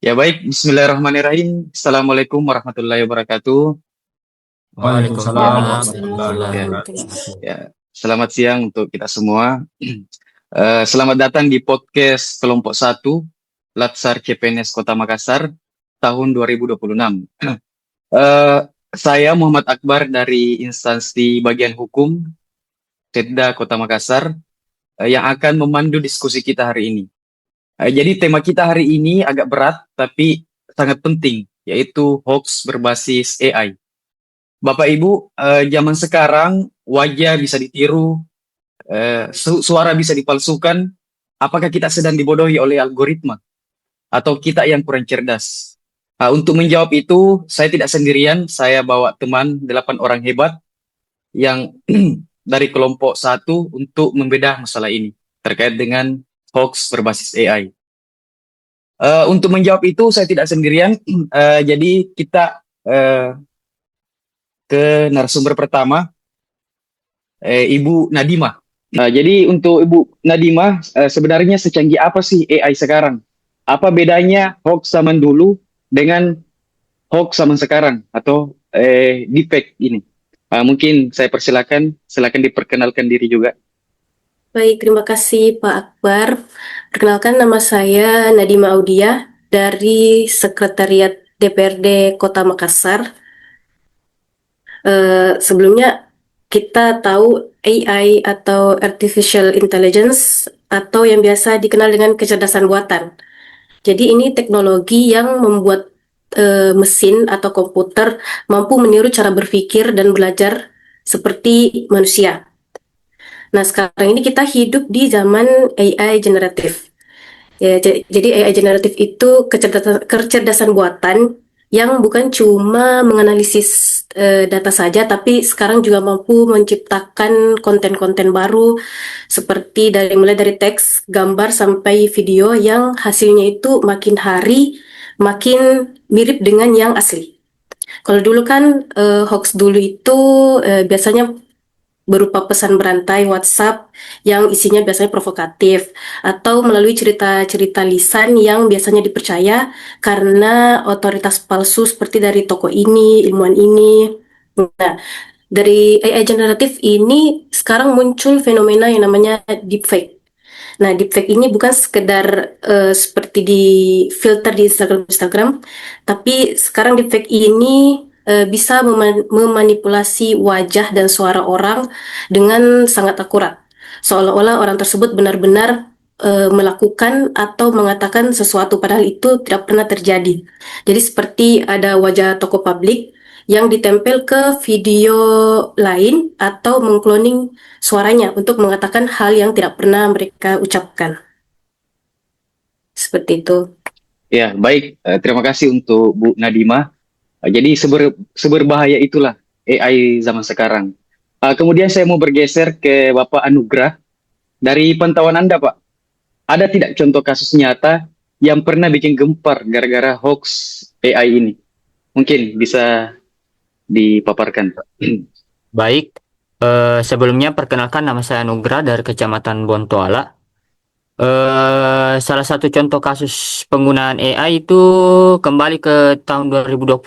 Ya baik, Bismillahirrahmanirrahim. Assalamualaikum warahmatullahi wabarakatuh. Waalaikumsalam Waalaikumsalam warahmatullahi Ya, warahmatullahi wabarakatuh. ya. Selamat siang untuk kita semua. Selamat datang di podcast kelompok satu Latsar CPNS Kota Makassar tahun 2026. Eh, saya Muhammad Akbar dari instansi bagian hukum Setda Kota Makassar yang akan memandu diskusi kita hari ini. Jadi tema kita hari ini agak berat tapi sangat penting, yaitu hoax berbasis AI. Bapak Ibu, zaman sekarang wajah bisa ditiru, suara bisa dipalsukan. Apakah kita sedang dibodohi oleh algoritma atau kita yang kurang cerdas? Untuk menjawab itu, saya tidak sendirian. Saya bawa teman 8 orang hebat yang dari kelompok satu untuk membedah masalah ini terkait dengan hoax berbasis AI. Untuk menjawab itu saya tidak sendirian. Jadi kita ke narasumber pertama, Ibu Nadima. Jadi untuk Ibu Nadima, sebenarnya secanggih apa sih AI sekarang? Apa bedanya hoax zaman dulu dengan hoax zaman sekarang atau deepfake ini? Mungkin saya silakan diperkenalkan diri juga. Baik, terima kasih Pak Akbar. Perkenalkan, nama saya Nadima Audia dari Sekretariat DPRD Kota Makassar. Sebelumnya kita tahu AI atau Artificial Intelligence atau yang biasa dikenal dengan kecerdasan buatan. Jadi ini teknologi yang membuat mesin atau komputer mampu meniru cara berpikir dan belajar seperti manusia. Nah, sekarang ini kita hidup di zaman AI generatif. Ya, jadi AI generatif itu kecerdasan buatan yang bukan cuma menganalisis data saja, tapi sekarang juga mampu menciptakan konten-konten baru seperti mulai dari teks, gambar sampai video yang hasilnya itu makin hari makin mirip dengan yang asli. Kalau dulu kan hoax dulu itu biasanya berupa pesan berantai WhatsApp yang isinya biasanya provokatif atau melalui cerita-cerita lisan yang biasanya dipercaya karena otoritas palsu seperti dari toko ini, ilmuwan ini. Nah, dari AI generatif ini sekarang muncul fenomena yang namanya deepfake. Nah, deepfake ini bukan sekedar seperti di filter di Instagram, tapi sekarang deepfake ini bisa memanipulasi wajah dan suara orang dengan sangat akurat. Seolah-olah orang tersebut benar-benar melakukan atau mengatakan sesuatu padahal itu tidak pernah terjadi. Jadi seperti ada wajah tokoh publik yang ditempel ke video lain atau mengkloning suaranya untuk mengatakan hal yang tidak pernah mereka ucapkan. Seperti itu. Ya, baik. Terima kasih untuk Bu Nadima. Jadi seberbahaya itulah AI zaman sekarang. Kemudian saya mau bergeser ke Bapak Anugrah. Dari pantauan Anda, Pak, ada tidak contoh kasus nyata yang pernah bikin gempar gara-gara hoax AI ini? Mungkin bisa dipaparkan, Pak. Baik, sebelumnya perkenalkan nama saya Nugra dari Kecamatan Bontoala. Salah satu contoh kasus penggunaan AI itu kembali ke tahun 2025.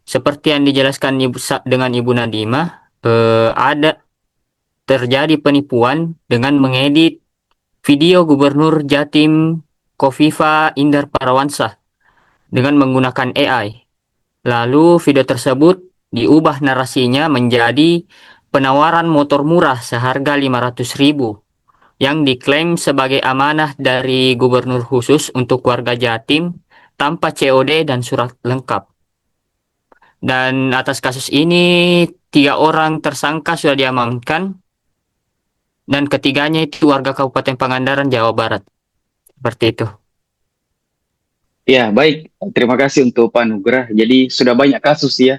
Seperti yang dijelaskan dengan Ibu Nadima, ada terjadi penipuan dengan mengedit video Gubernur Jatim Kofifa Indar Parawansa dengan menggunakan AI. Lalu video tersebut diubah narasinya menjadi penawaran motor murah seharga 500.000 yang diklaim sebagai amanah dari gubernur khusus untuk warga Jatim tanpa COD dan surat lengkap. Dan atas kasus ini 3 orang tersangka sudah diamankan dan ketiganya itu warga Kabupaten Pangandaran, Jawa Barat. Seperti itu. Ya, baik. Terima kasih untuk Pak Anugrah. Jadi sudah banyak kasus ya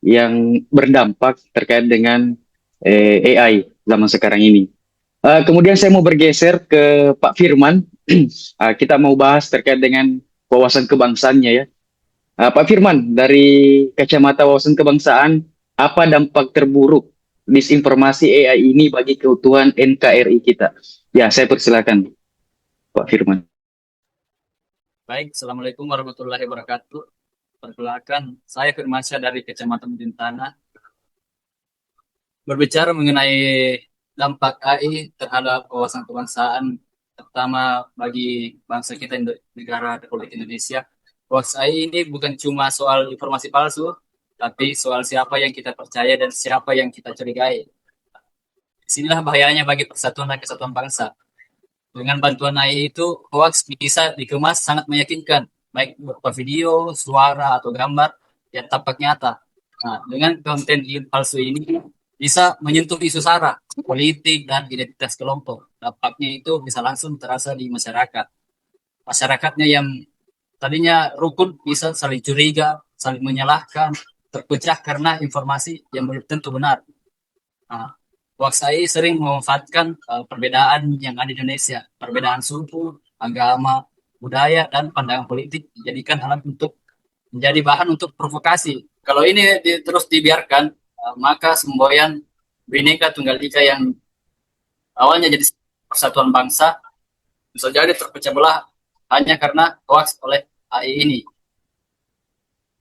yang berdampak terkait dengan AI zaman sekarang ini. Kemudian saya mau bergeser ke Pak Firman. Kita mau bahas terkait dengan wawasan kebangsaannya ya. Pak Firman, dari kacamata wawasan kebangsaan, apa dampak terburuk disinformasi AI ini bagi keutuhan NKRI kita? Ya, saya persilakan Pak Firman. Baik, Assalamualaikum warahmatullahi wabarakatuh. Perkenalkan, saya Firmansyah dari Kecamatan Bintana. Berbicara mengenai dampak AI terhadap wawasan kebangsaan, terutama bagi bangsa kita negara Republik Indonesia. Hoax AI ini bukan cuma soal informasi palsu, tapi soal siapa yang kita percaya dan siapa yang kita curigai. Disinilah bahayanya bagi persatuan dan kesatuan bangsa. Dengan bantuan AI itu, hoax bisa dikemas sangat meyakinkan, baik berupa video, suara, atau gambar yang tampak nyata. Nah, dengan konten palsu ini bisa menyentuh isu sara, politik, dan identitas kelompok. Dampaknya itu bisa langsung terasa di masyarakat. Masyarakatnya yang tadinya rukun bisa saling curiga, saling menyalahkan, terpecah karena informasi yang belum tentu benar. Nah, Waksai sering memanfaatkan perbedaan yang ada di Indonesia, perbedaan suku, agama, budaya, dan pandangan politik dijadikan alat untuk menjadi bahan untuk provokasi. Kalau ini terus dibiarkan, maka semboyan Bhinneka Tunggal Ika yang awalnya jadi persatuan bangsa bisa jadi terpecah belah hanya karena hoax oleh AI ini.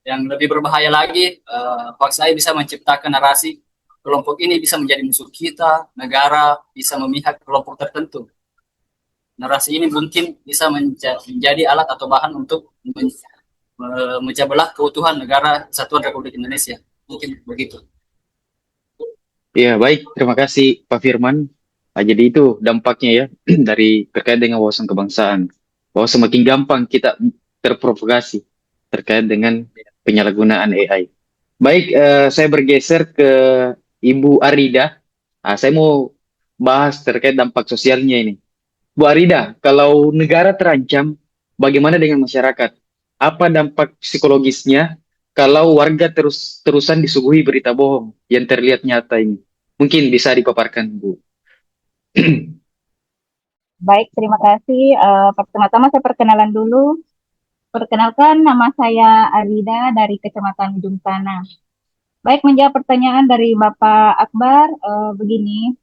Yang lebih berbahaya lagi, hoax AI bisa menciptakan narasi kelompok ini bisa menjadi musuh kita, negara bisa memihak kelompok tertentu. Narasi ini mungkin bisa menjadi alat atau bahan untuk memecah belah keutuhan negara Kesatuan Republik Indonesia. Mungkin begitu. Ya, baik. Terima kasih Pak Firman. Jadi itu dampaknya ya dari terkait dengan wawasan kebangsaan. Bahwa semakin gampang kita terprovokasi terkait dengan penyalahgunaan AI. Baik, saya bergeser ke Ibu Arida. Saya mau bahas terkait dampak sosialnya ini. Bu Arida, kalau negara terancam, bagaimana dengan masyarakat? Apa dampak psikologisnya kalau warga terus-terusan disuguhi berita bohong yang terlihat nyata ini? Mungkin bisa dipaparkan, Bu. Baik, terima kasih. Pertama-tama saya perkenalan dulu. Perkenalkan, nama saya Arida dari Kecamatan Ujung Tanah. Baik, menjawab pertanyaan dari Bapak Akbar, begini.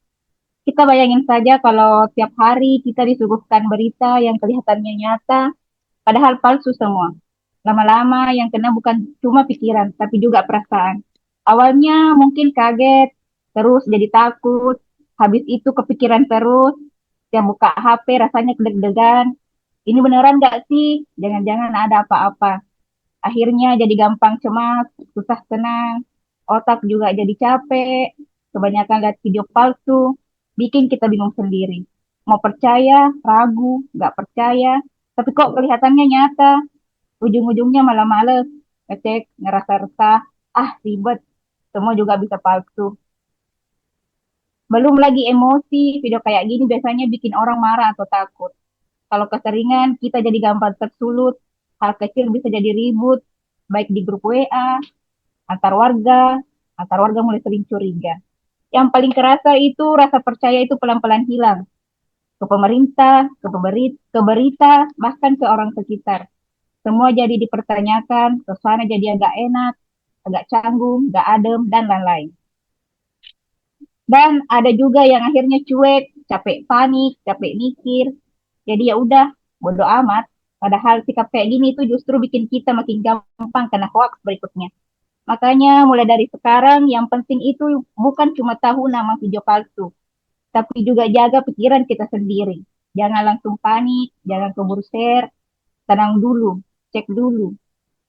Kita bayangin saja kalau tiap hari kita disuguhkan berita yang kelihatannya nyata, padahal palsu semua. Lama-lama yang kena bukan cuma pikiran, tapi juga perasaan. Awalnya mungkin kaget, terus jadi takut, habis itu kepikiran terus, yang buka HP rasanya deg-degan. Ini beneran nggak sih? Jangan-jangan ada apa-apa. Akhirnya jadi gampang cemas, susah tenang, otak juga jadi capek, kebanyakan lihat video palsu, bikin kita bingung sendiri. Mau percaya, ragu, nggak percaya, tapi kok kelihatannya nyata. Ujung-ujungnya malah males, ngecek, ngerasa resah, ribet, semua juga bisa palsu. Belum lagi emosi, video kayak gini biasanya bikin orang marah atau takut. Kalau keseringan, kita jadi gampang tersulut, hal kecil bisa jadi ribut, baik di grup WA, antar warga mulai sering curiga. Yang paling kerasa itu rasa percaya itu pelan-pelan hilang. Ke pemerintah, ke berita, bahkan ke orang sekitar. Semua jadi dipertanyakan, suasana jadi agak enak, agak canggung, gak adem, dan lain-lain. Dan ada juga yang akhirnya cuek, capek panik, capek mikir. Jadi ya udah, bodo amat. Padahal sikap kayak gini itu justru bikin kita makin gampang kena hoax berikutnya. Makanya mulai dari sekarang yang penting itu bukan cuma tahu nama video palsu, tapi juga jaga pikiran kita sendiri. Jangan langsung panik, jangan keburu share, tenang dulu, cek dulu.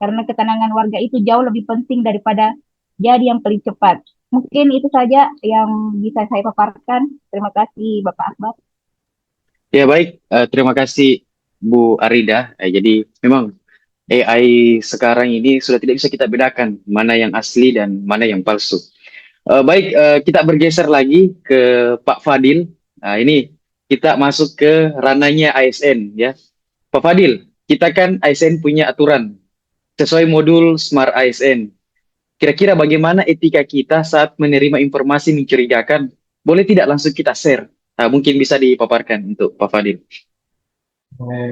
Karena ketenangan warga itu jauh lebih penting daripada jadi yang paling cepat. Mungkin itu saja yang bisa saya paparkan. Terima kasih Bapak Akbar. Ya baik, terima kasih Bu Arida. Jadi memang AI sekarang ini sudah tidak bisa kita bedakan mana yang asli dan mana yang palsu. Baik, kita bergeser lagi ke Pak Fadil. Nah, ini kita masuk ke ranahnya ASN ya. Pak Fadil, kita kan ASN punya aturan sesuai modul Smart ASN. Kira-kira bagaimana etika kita saat menerima informasi mencurigakan? Boleh tidak langsung kita share? Nah, mungkin bisa dipaparkan untuk Pak Fadil.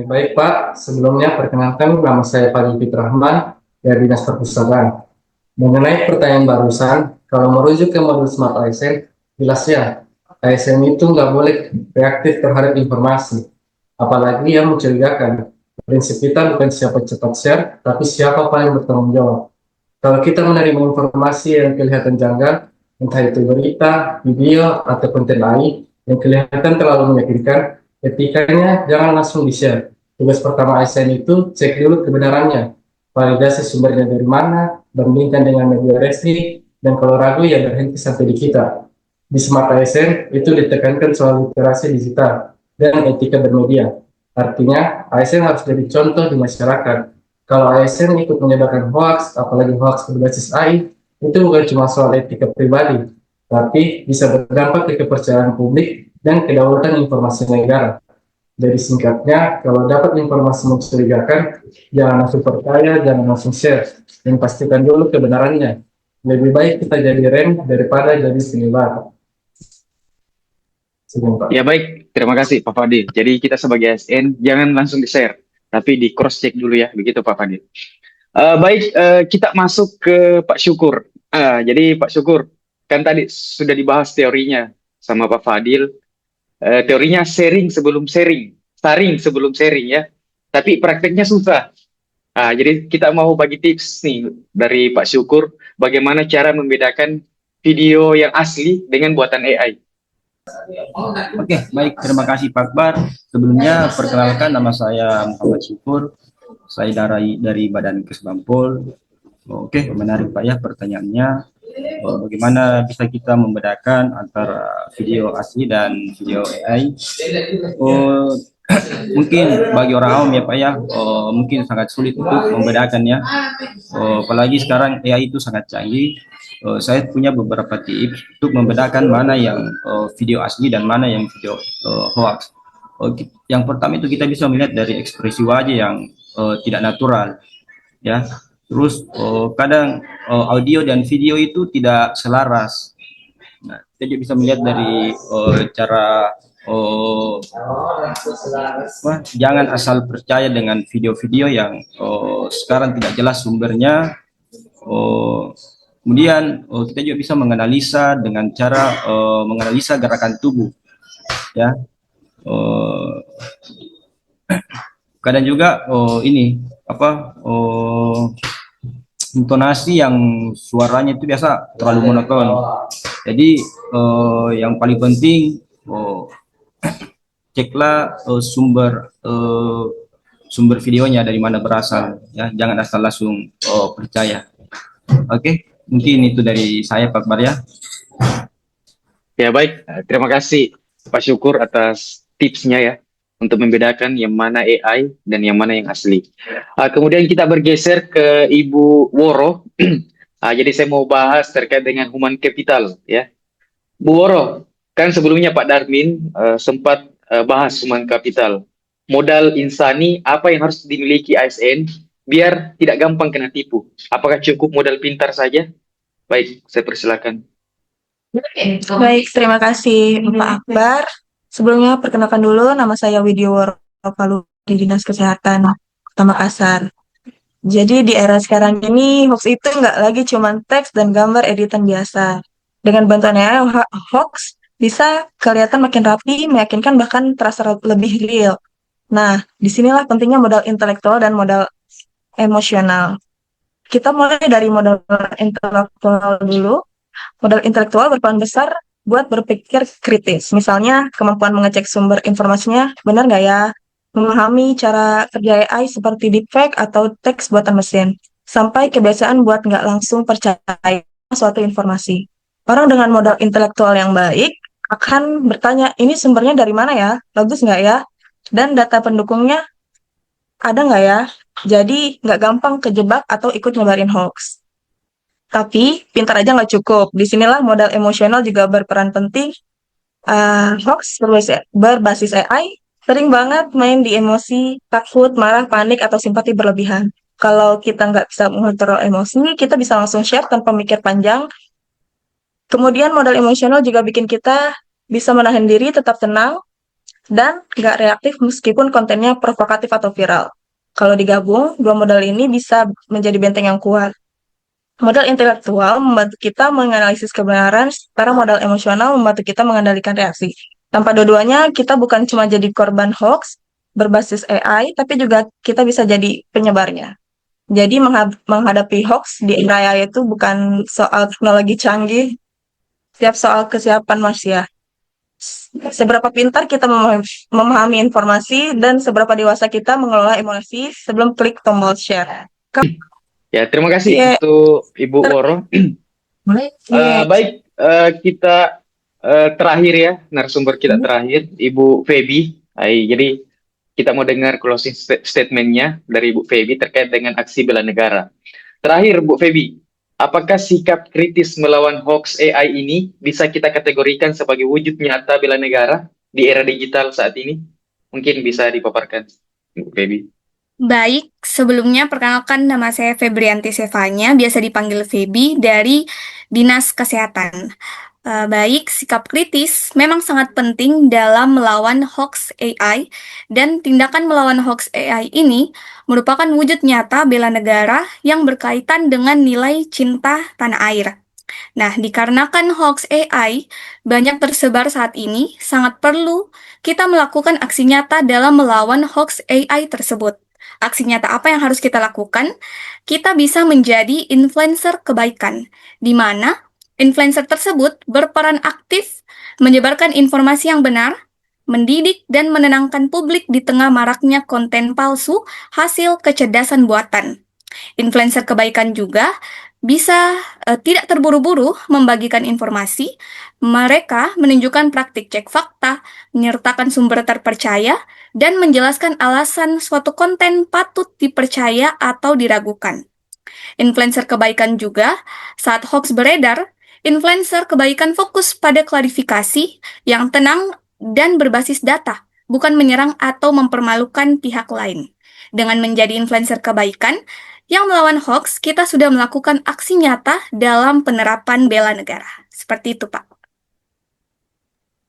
Baik Pak, sebelumnya perkenalkan nama saya Fadil Fitrahman dari Dinas Perpustakaan. Mengenai pertanyaan barusan, kalau merujuk ke modul Smart ASN, jelas ya, ASN itu nggak boleh reaktif terhadap informasi, apalagi yang mencurigakan. Prinsip kita bukan siapa cepat share, tapi siapa paling bertanggung jawab. Kalau kita menerima informasi yang kelihatan janggal, entah itu berita, video, atau konten lain yang kelihatan terlalu meyakinkan, etikanya jangan langsung di-share. Tugas pertama ASN itu cek dulu kebenarannya, validasi sumbernya dari mana, bandingkan dengan media resmi, dan kalau ragu ya berhenti sampai di kita. Di Smart ASN itu ditekankan soal literasi digital dan etika bermedia. Artinya, ASN harus jadi contoh di masyarakat. Kalau ASN ikut menyebarkan hoax, apalagi hoax berbasis AI, itu bukan cuma soal etika pribadi, tapi bisa berdampak ke kepercayaan publik dan kedaulatan informasi negara. Jadi singkatnya, kalau dapat informasi mencurigakan, jangan langsung percaya, jangan langsung share, dan pastikan dulu kebenarannya. Lebih baik kita jadi rem daripada jadi penyebar. Ya baik, terima kasih Pak Fadil. Jadi kita sebagai ASN jangan langsung di-share, tapi di cross check dulu ya, begitu Pak Fadil. Baik, kita masuk ke Pak Syukur. Jadi Pak Syukur, kan tadi sudah dibahas teorinya sama Pak Fadil. Teorinya sharing sebelum sharing, sharing sebelum sharing ya. Tapi prakteknya susah. Jadi kita mau bagi tips nih dari Pak Syukur, bagaimana cara membedakan video yang asli dengan buatan AI. Oke, baik. Terima kasih Pak Akbar. Sebelumnya, perkenalkan nama saya Muhammad Syukur. Saya dari Badan Kesbangpol. Oke, menarik Pak ya pertanyaannya. Bagaimana bisa kita membedakan antara video asli dan video AI? Mungkin bagi orang awam ya Pak ya, mungkin sangat sulit untuk membedakannya. Apalagi sekarang AI itu sangat canggih. Saya punya beberapa tips untuk membedakan mana yang video asli dan mana yang video hoax. Yang pertama itu kita bisa melihat dari ekspresi wajah yang tidak natural, ya. Terus kadang audio dan video itu tidak selaras. Nah, kita bisa melihat dari cara jangan asal percaya dengan video-video yang sekarang tidak jelas sumbernya. Kemudian kita juga bisa menganalisa dengan cara menganalisa gerakan tubuh, ya. Kadang juga ini apa intonasi yang suaranya itu biasa terlalu monoton. Jadi yang paling penting ceklah sumber videonya dari mana berasal, ya. Jangan asal langsung percaya. Oke. Mungkin itu dari saya Pak Akbar ya. Ya baik, terima kasih Pak Syukur atas tipsnya ya untuk membedakan yang mana AI dan yang mana yang asli. Kemudian kita bergeser ke Ibu Woro. Jadi saya mau bahas terkait dengan human capital ya. Bu Woro, kan sebelumnya Pak Darmin sempat bahas human capital. Modal insani apa yang harus dimiliki ASN biar tidak gampang kena tipu? Apakah cukup modal pintar saja? Baik, saya persilakan. Baik, terima kasih Pak Akbar. Sebelumnya perkenalkan dulu, nama saya Widya Woropalu di Dinas Kesehatan Kota Makassar. Jadi di era sekarang ini hoax itu nggak lagi cuma teks dan gambar editan biasa. Dengan bantuan AI, hoax bisa kelihatan makin rapi, meyakinkan bahkan terasa lebih real. Nah, disinilah pentingnya modal intelektual dan modal emosional. Kita mulai dari modal intelektual dulu. Modal intelektual berperan besar buat berpikir kritis. Misalnya, kemampuan mengecek sumber informasinya benar nggak ya? Memahami cara kerja AI seperti deepfake atau teks buatan mesin. Sampai kebiasaan buat nggak langsung percaya suatu informasi. Orang dengan modal intelektual yang baik akan bertanya, ini sumbernya dari mana ya? Bagus nggak ya? Dan data pendukungnya ada nggak ya? Jadi nggak gampang kejebak atau ikut nyebarin hoax. Tapi pintar aja nggak cukup. Disinilah modal emosional juga berperan penting. Hoax berbasis AI sering banget main di emosi, takut, marah, panik, atau simpati berlebihan. Kalau kita nggak bisa mengontrol emosi, kita bisa langsung share tanpa mikir panjang. Kemudian modal emosional juga bikin kita bisa menahan diri, tetap tenang, dan nggak reaktif meskipun kontennya provokatif atau viral. Kalau digabung, dua modal ini bisa menjadi benteng yang kuat. Modal intelektual membantu kita menganalisis kebenaran, sementara modal emosional membantu kita mengendalikan reaksi. Tanpa dua-duanya, kita bukan cuma jadi korban hoax, berbasis AI, tapi juga kita bisa jadi penyebarnya. Jadi menghadapi hoax di era AI itu bukan soal teknologi canggih, setiap soal kesiapan manusia. Seberapa pintar kita memahami informasi dan seberapa dewasa kita mengelola emosi sebelum klik tombol share. Ya, terima kasih Iya. untuk Ibu Woro. Iya. Baik, kita terakhir ya, narasumber kita terakhir, Ibu Feby. Jadi kita mau dengar closing statement-nya dari Ibu Feby terkait dengan aksi bela negara. Terakhir, Bu Feby, apakah sikap kritis melawan hoax AI ini bisa kita kategorikan sebagai wujud nyata bela negara di era digital saat ini? Mungkin bisa dipaparkan, Bu Feby. Baik, sebelumnya perkenalkan nama saya Febrianti Sevanya, biasa dipanggil Feby dari Dinas Kesehatan. Baik, sikap kritis memang sangat penting dalam melawan hoax AI, dan tindakan melawan hoax AI ini merupakan wujud nyata bela negara yang berkaitan dengan nilai cinta tanah air. Nah, dikarenakan hoax AI banyak tersebar saat ini, sangat perlu kita melakukan aksi nyata dalam melawan hoax AI tersebut. Aksi nyata apa yang harus kita lakukan? Kita bisa menjadi influencer kebaikan, di mana influencer tersebut berperan aktif menyebarkan informasi yang benar, mendidik dan menenangkan publik di tengah maraknya konten palsu hasil kecerdasan buatan. Influencer kebaikan juga bisa tidak terburu-buru membagikan informasi. Mereka menunjukkan praktik cek fakta, menyertakan sumber terpercaya, dan menjelaskan alasan suatu konten patut dipercaya atau diragukan. Influencer kebaikan juga, saat hoax beredar, influencer kebaikan fokus pada klarifikasi yang tenang dan berbasis data, bukan menyerang atau mempermalukan pihak lain. Dengan menjadi influencer kebaikan yang melawan hoax, kita sudah melakukan aksi nyata dalam penerapan bela negara. Seperti itu, Pak.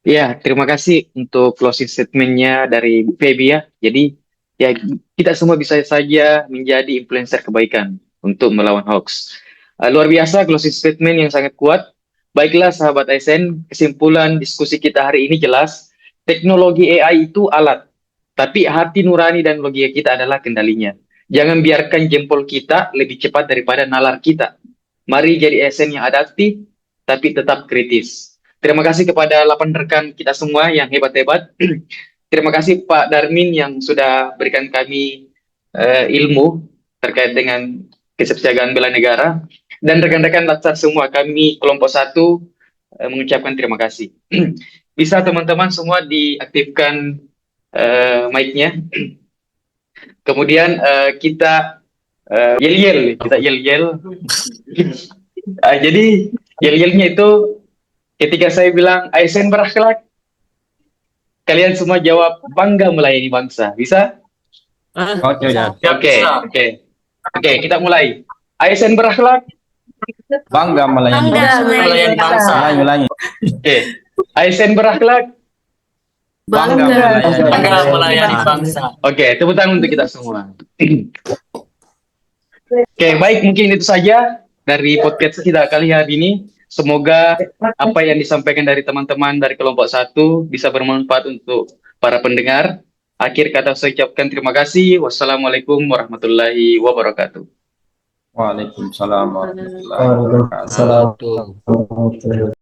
Ya, terima kasih untuk closing statement-nya dari Bu Feby ya. Jadi, ya kita semua bisa saja menjadi influencer kebaikan untuk melawan hoax. Luar biasa closing statement yang sangat kuat. Baiklah sahabat ASN, kesimpulan diskusi kita hari ini jelas, teknologi AI itu alat, tapi hati nurani dan logika kita adalah kendalinya. Jangan biarkan jempol kita lebih cepat daripada nalar kita. Mari jadi ASN yang adaptif, tapi tetap kritis. Terima kasih kepada 8 rekan kita semua yang hebat-hebat. Terima kasih Pak Darmin yang sudah berikan kami ilmu terkait dengan kesiapsiagaan bela negara. Dan rekan-rekan Latsar semua, kami kelompok 1 mengucapkan terima kasih. Bisa teman-teman semua diaktifkan mic-nya. Kemudian kita yel-yel. Jadi yel-yelnya itu ketika saya bilang ASN berakhlak, kalian semua jawab bangga melayani bangsa. Bisa? Oke, ya. Oke, kita mulai. ASN berakhlak, Bangga melayani Melayani bangsa. Ulangi. oke. ASN berakhlak, Bangga melayani bangsa. oke. Tepuk tangan untuk kita semua. Oke, baik, mungkin itu saja dari podcast kita kali ini. Semoga apa yang disampaikan dari teman-teman dari kelompok 1 bisa bermanfaat untuk para pendengar. Akhir kata saya ucapkan terima kasih. Wassalamualaikum warahmatullahi wabarakatuh. Waalaikumsalam warahmatullahi wabarakatuh. Waalaikumsalam.